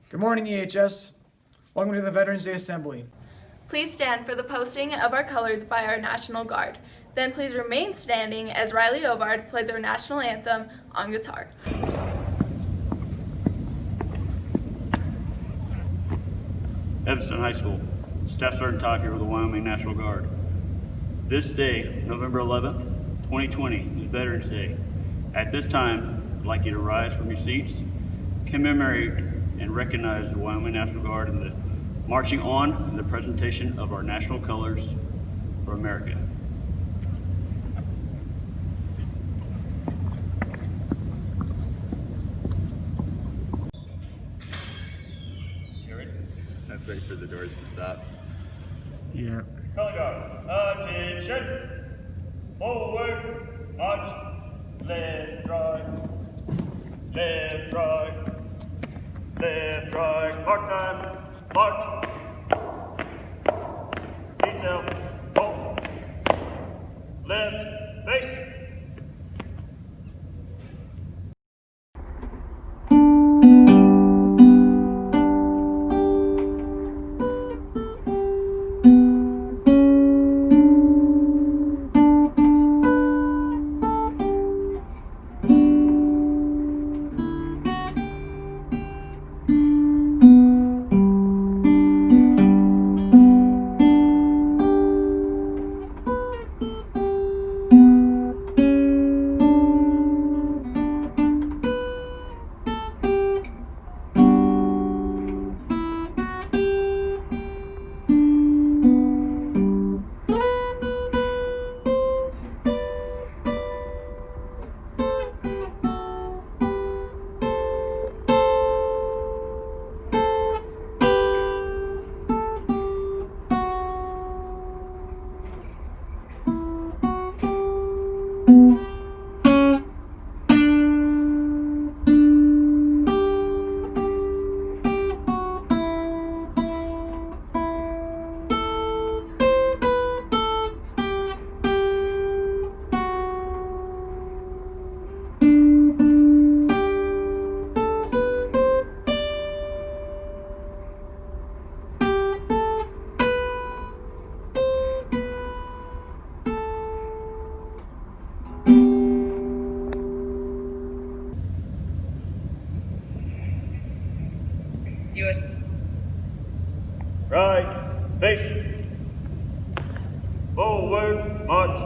Good morning, EHS. Welcome to the Veterans Day Assembly. Please stand for the posting of our colors by our National Guard. Then please remain standing as Riley Ovard plays our national anthem on guitar. Evanston High School, Staff Sergeant Todd here with the Wyoming National Guard. This day, November 11th, 2020, is Veterans Day. At this time, I'd like you to rise from your seats, commemorate and recognize the Wyoming National Guard in the marching on and the presentation of our national colors for America. That's ready for the doors to stop. Yeah. Color guard, attention! Forward, march, left, right, left, right, left, right, mark time, march. Detail, go. Left, face. Right, face. Forward, march.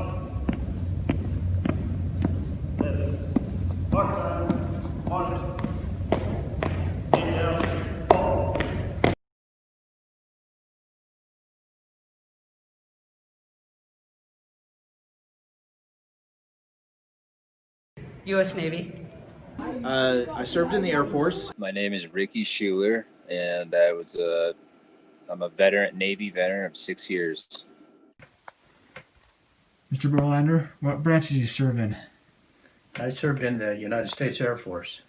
Left. Mark time, march. Detail, fall. U.S. Navy. I served in the Air Force. My name is Ricky Schuler, and I'm a veteran, Navy veteran of 6 years. Mr. Berlander, what branch did you serve in? I served in the United States Air Force.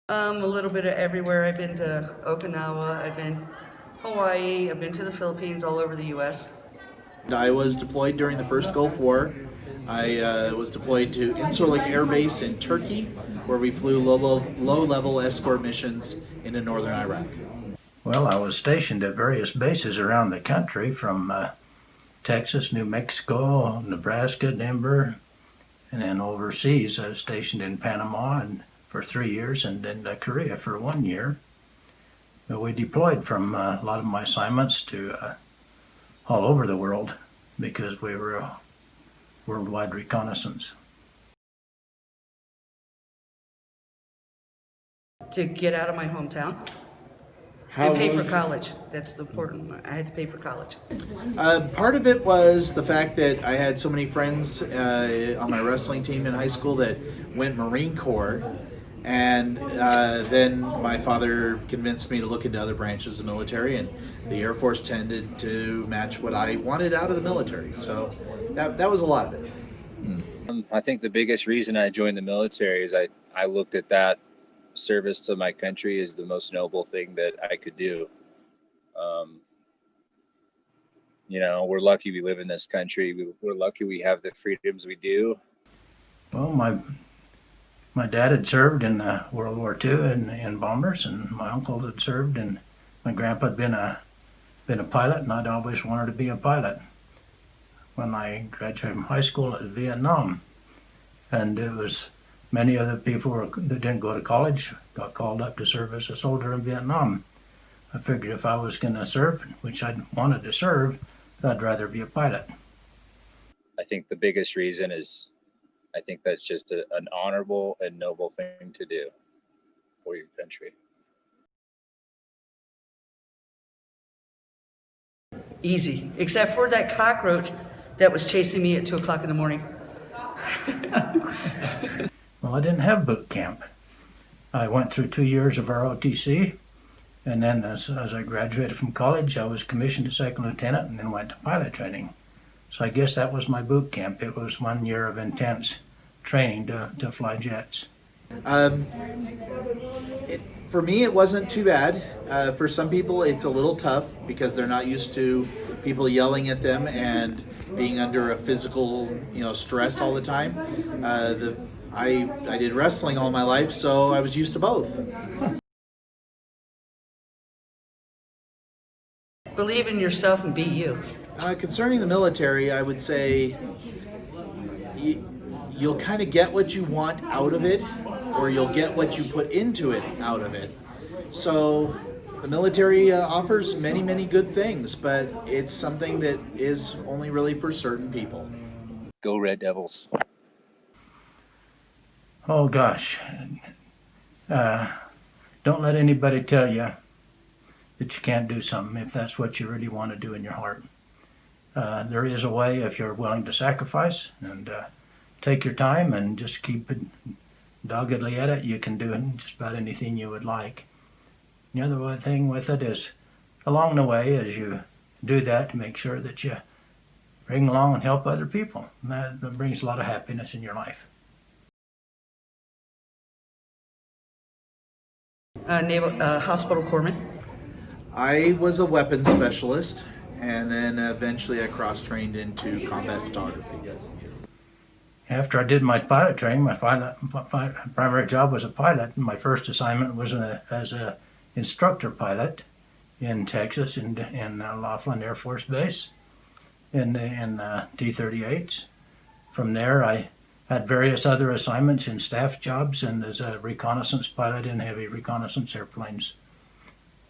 A little bit of everywhere. I've been to Okinawa, I've been Hawaii, I've been to the Philippines, all over the U.S. I was deployed during the first Gulf War. I was deployed to Incirlik Air Base in Turkey, where we flew low-level escort missions into northern Iraq. Well, I was stationed at various bases around the country, from Texas, New Mexico, Nebraska, Denver, and then overseas. I was stationed in Panama for 3 years, and then Korea for 1 year. But we deployed from a lot of my assignments to all over the world, because we were a worldwide reconnaissance. To get out of my hometown and pay for college. That's the important one. I had to pay for college. Part of it was the fact that I had so many friends on my wrestling team in high school that went Marine Corps, and then my father convinced me to look into other branches of the military, and the Air Force tended to match what I wanted out of the military. So that was a lot of it. I think the biggest reason I joined the military is I looked at that service to my country as the most noble thing that I could do. We're lucky we live in this country. We're lucky we have the freedoms we do. Well, My dad had served in World War II in bombers, and my uncle had served, and my grandpa had been a pilot, and I'd always wanted to be a pilot. When I graduated from high school, it was Vietnam, and it was many other people that didn't go to college got called up to serve as a soldier in Vietnam. I figured if I was going to serve, which I wanted to serve, I'd rather be a pilot. I think the biggest reason is I think that's just an honorable and noble thing to do for your country. Easy, except for that cockroach that was chasing me at 2 o'clock in the morning. Well, I didn't have boot camp. I went through 2 years of ROTC, and then as I graduated from college, I was commissioned as second lieutenant and then went to pilot training. So I guess that was my boot camp. It was 1 year of intense training to fly jets. For me, it wasn't too bad. For some people, it's a little tough because they're not used to people yelling at them and being under a physical, stress all the time. I did wrestling all my life, so I was used to both. Believe in yourself and be you. Concerning the military, I would say you'll kind of get what you want out of it, or you'll get what you put into it out of it. So the military offers many, many good things, but it's something that is only really for certain people. Go Red Devils. Oh gosh, don't let anybody tell you that you can't do something if that's what you really want to do in your heart. There is a way if you're willing to sacrifice and take your time and just keep it doggedly at it. You can do just about anything you would like. The other thing with it is along the way as you do that to make sure that you bring along and help other people. And that brings a lot of happiness in your life. Naval Hospital Corpsman. I was a weapons specialist, and then eventually I cross-trained into combat photography. After I did my pilot training, my primary job was a pilot. My first assignment was as an instructor pilot in Texas in Laughlin Air Force Base in T-38s. From there, I had various other assignments in staff jobs and as a reconnaissance pilot in heavy reconnaissance airplanes.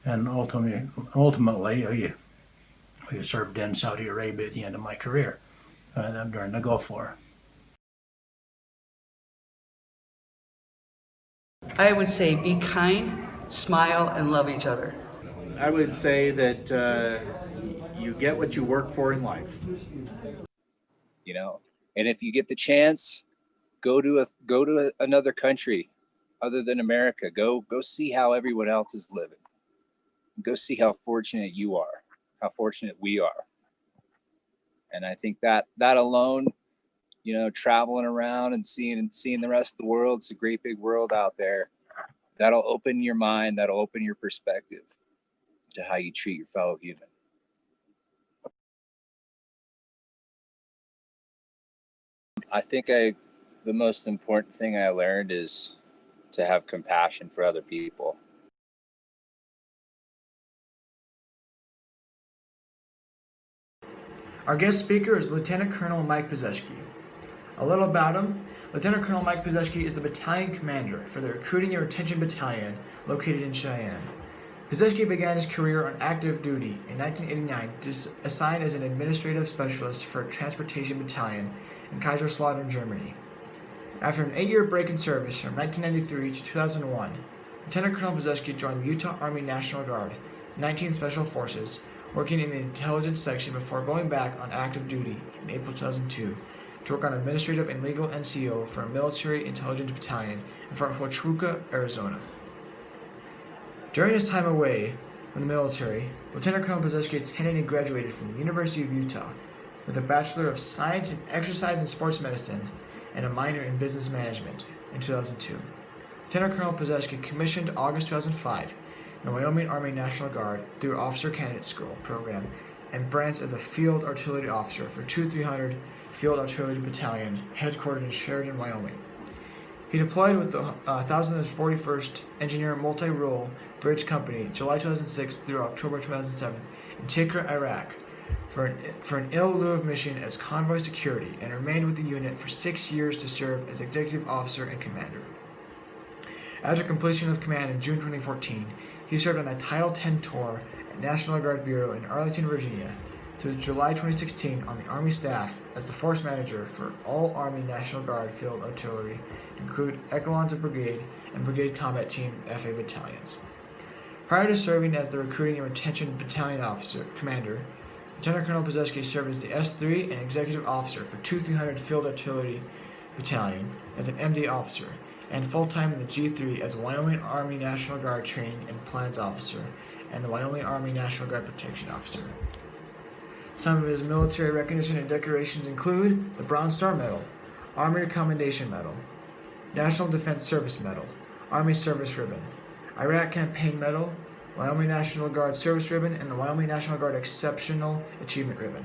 And ultimately, we served in Saudi Arabia at the end of my career during the Gulf War. I would say be kind, smile, and love each other. I would say that you get what you work for in life. And if you get the chance, go to another country other than America. Go see how everyone else is living. Go see how fortunate you are, how fortunate we are. And I think that alone, traveling around and seeing the rest of the world, it's a great big world out there. That'll open your mind, that'll open your perspective to how you treat your fellow human. I think the most important thing I learned is to have compassion for other people. Our guest speaker is Lieutenant Colonel Mike Pizzeski. A little about him. Lieutenant Colonel Mike Pizzeski is the battalion commander for the Recruiting and Retention Battalion located in Cheyenne. Pizzeski began his career on active duty in 1989, assigned as an administrative specialist for a transportation battalion in Kaiserslautern, Germany. After an 8-year break in service from 1993 to 2001, Lieutenant Colonel Pizzeski joined the Utah Army National Guard, 19th Special Forces, working in the intelligence section before going back on active duty in April 2002 to work on administrative and legal NCO for a military intelligence battalion in Fort Huachuca, Arizona. During his time away from the military, Lieutenant Colonel Pizzeski attended and graduated from the University of Utah with a Bachelor of Science in Exercise and Sports Medicine and a minor in Business Management in 2002. Lieutenant Colonel Pizzeski commissioned August 2005 in the Wyoming Army National Guard through Officer Candidate School program and branched as a Field Artillery Officer for 2300 Field Artillery Battalion, headquartered in Sheridan, Wyoming. He deployed with the 1041st Engineer Multi-Role Bridge Company, July 2006 through October 2007, in Tikrit, Iraq, for an ill-lieu mission as convoy security, and remained with the unit for 6 years to serve as executive officer and commander. After completion of command in June 2014, he served on a Title X tour at National Guard Bureau in Arlington, Virginia, through July 2016 on the Army staff as the force manager for all Army National Guard Field Artillery, to include Echelons of Brigade and Brigade Combat Team FA battalions. Prior to serving as the Recruiting and Retention Battalion Commander, Lieutenant Colonel Pizzeski served as the S3 and Executive Officer for 2300 Field Artillery Battalion as an MD officer, and full-time in the G3 as a Wyoming Army National Guard Training and Plans Officer and the Wyoming Army National Guard Protection Officer. Some of his military recognition and decorations include the Bronze Star Medal, Army Commendation Medal, National Defense Service Medal, Army Service Ribbon, Iraq Campaign Medal, Wyoming National Guard Service Ribbon, and the Wyoming National Guard Exceptional Achievement Ribbon.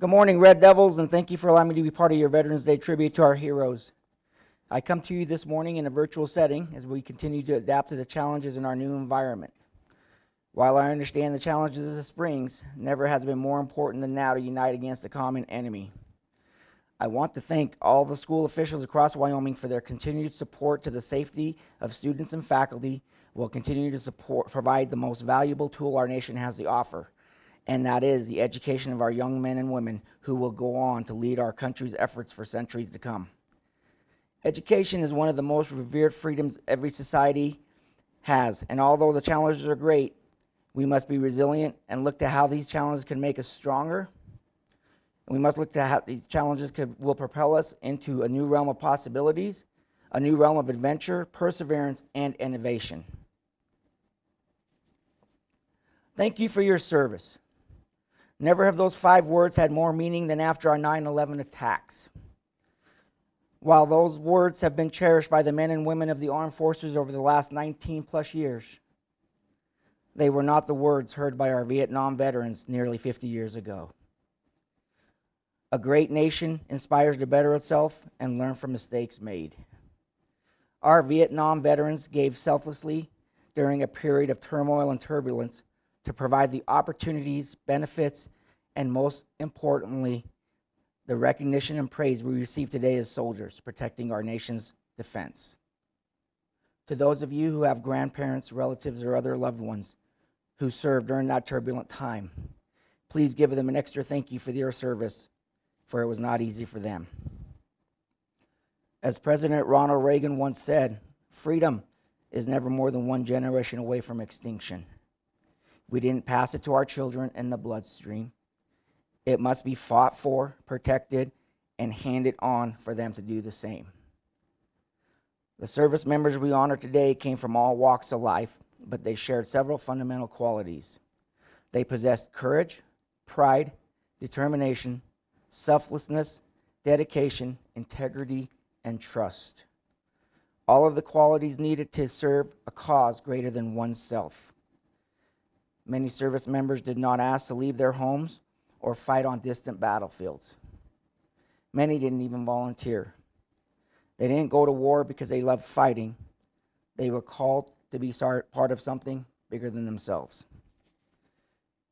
Good morning, Red Devils, and thank you for allowing me to be part of your Veterans Day tribute to our heroes. I come to you this morning in a virtual setting as we continue to adapt to the challenges in our new environment. While I understand the challenges this brings, never has been more important than now to unite against a common enemy. I want to thank all the school officials across Wyoming for their continued support to the safety of students and faculty, will continue to provide the most valuable tool our nation has to offer, and that is the education of our young men and women who will go on to lead our country's efforts for centuries to come. Education is one of the most revered freedoms every society has, and although the challenges are great, we must be resilient and look to how these challenges can make us stronger. And we must look to how these challenges will propel us into a new realm of possibilities, a new realm of adventure, perseverance, and innovation. Thank you for your service. Never have those 5 words had more meaning than after our 9/11 attacks. While those words have been cherished by the men and women of the armed forces over the last 19 plus years, they were not the words heard by our Vietnam veterans nearly 50 years ago. A great nation inspires to better itself and learn from mistakes made. Our Vietnam veterans gave selflessly during a period of turmoil and turbulence to provide the opportunities, benefits, and most importantly, the recognition and praise we receive today as soldiers protecting our nation's defense. To those of you who have grandparents, relatives, or other loved ones who served during that turbulent time, please give them an extra thank you for their service, for it was not easy for them. As President Ronald Reagan once said, freedom is never more than one generation away from extinction. We didn't pass it to our children in the bloodstream. It must be fought for, protected, and handed on for them to do the same. The service members we honor today came from all walks of life, but they shared several fundamental qualities. They possessed courage, pride, determination, selflessness, dedication, integrity, and trust. All of the qualities needed to serve a cause greater than oneself. Many service members did not ask to leave their homes or fight on distant battlefields. Many didn't even volunteer. They didn't go to war because they loved fighting. They were called to be part of something bigger than themselves.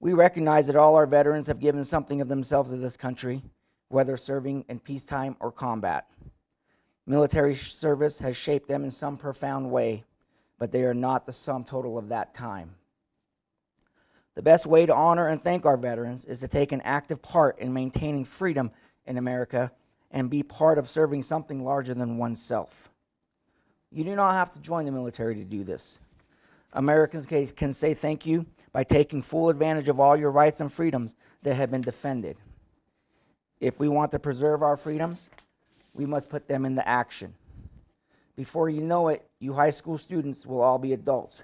We recognize that all our veterans have given something of themselves to this country, whether serving in peacetime or combat. Military service has shaped them in some profound way, but they are not the sum total of that time. The best way to honor and thank our veterans is to take an active part in maintaining freedom in America and be part of serving something larger than oneself. You do not have to join the military to do this. Americans can say thank you by taking full advantage of all your rights and freedoms that have been defended. If we want to preserve our freedoms, we must put them into action. Before you know it, you high school students will all be adults.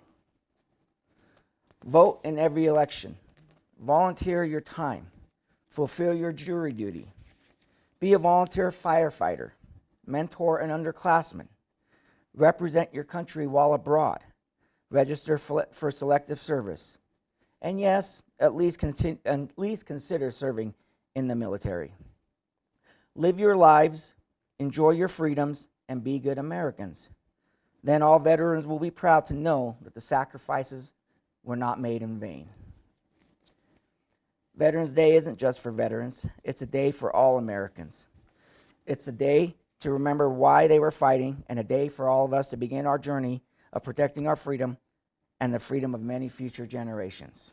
Vote in every election. Volunteer your time. Fulfill your jury duty. Be a volunteer firefighter. Mentor an underclassman. Represent your country while abroad. Register for selective service. And yes, at least consider serving in the military. Live your lives, enjoy your freedoms, and be good Americans. Then all veterans will be proud to know that the sacrifices were not made in vain. Veterans Day isn't just for veterans, it's a day for all Americans. It's a day to remember why they were fighting, and a day for all of us to begin our journey of protecting our freedom and the freedom of many future generations.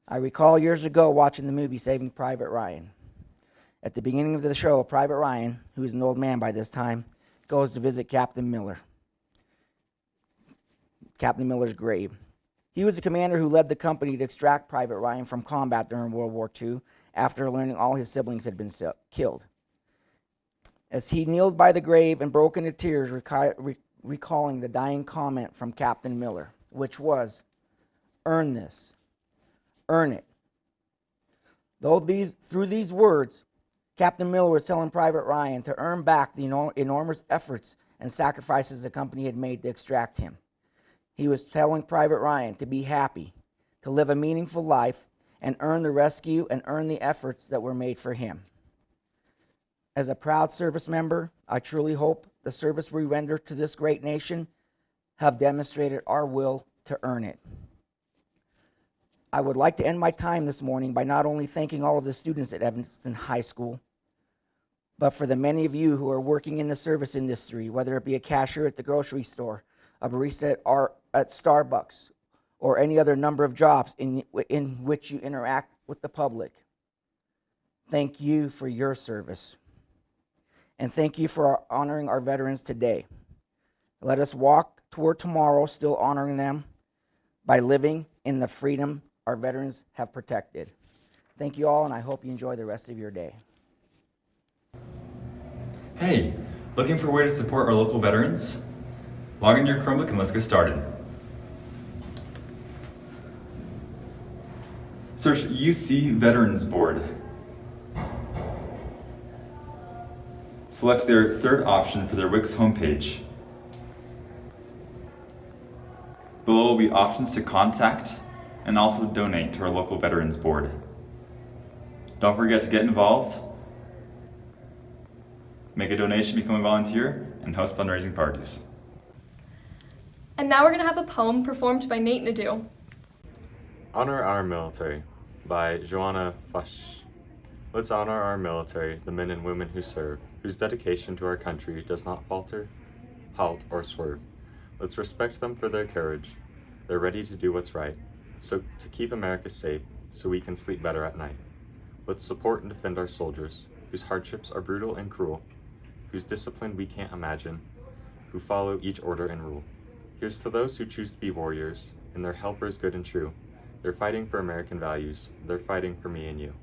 I recall years ago watching the movie Saving Private Ryan. At the beginning of the show, Private Ryan, who is an old man by this time, goes to visit Captain Miller's grave. He was the commander who led the company to extract Private Ryan from combat during World War II after learning all his siblings had been killed. As he kneeled by the grave and broke into tears, recalling the dying comment from Captain Miller, which was, "Earn this. Earn it." Through these words, Captain Miller was telling Private Ryan to earn back the enormous efforts and sacrifices the company had made to extract him. He was telling Private Ryan to be happy, to live a meaningful life, and earn the rescue and earn the efforts that were made for him. As a proud service member, I truly hope the service we render to this great nation have demonstrated our will to earn it. I would like to end my time this morning by not only thanking all of the students at Evanston High School, but for the many of you who are working in the service industry, whether it be a cashier at the grocery store, a barista at Starbucks, or any other number of jobs in which you interact with the public. Thank you for your service. And thank you for honoring our veterans today. Let us walk toward tomorrow still honoring them by living in the freedom our veterans have protected. Thank you all, and I hope you enjoy the rest of your day. Hey, looking for a way to support our local veterans? Log into your Chromebook and let's get started. Search UC Veterans Board. Select their third option for their Wix homepage. Below will be options to contact and also donate to our local Veterans Board. Don't forget to get involved, make a donation, become a volunteer, and host fundraising parties. And now we're going to have a poem performed by Nate Nadeau. Honor Our Military by Joanna Fush. Let's honor our military, the men and women who serve, whose dedication to our country does not falter, halt, or swerve. Let's respect them for their courage. They're ready to do what's right, so to keep America safe, so we can sleep better at night. Let's support and defend our soldiers, whose hardships are brutal and cruel, whose discipline we can't imagine, who follow each order and rule. Here's to those who choose to be warriors, and their helpers good and true. They're fighting for American values. They're fighting for me and you.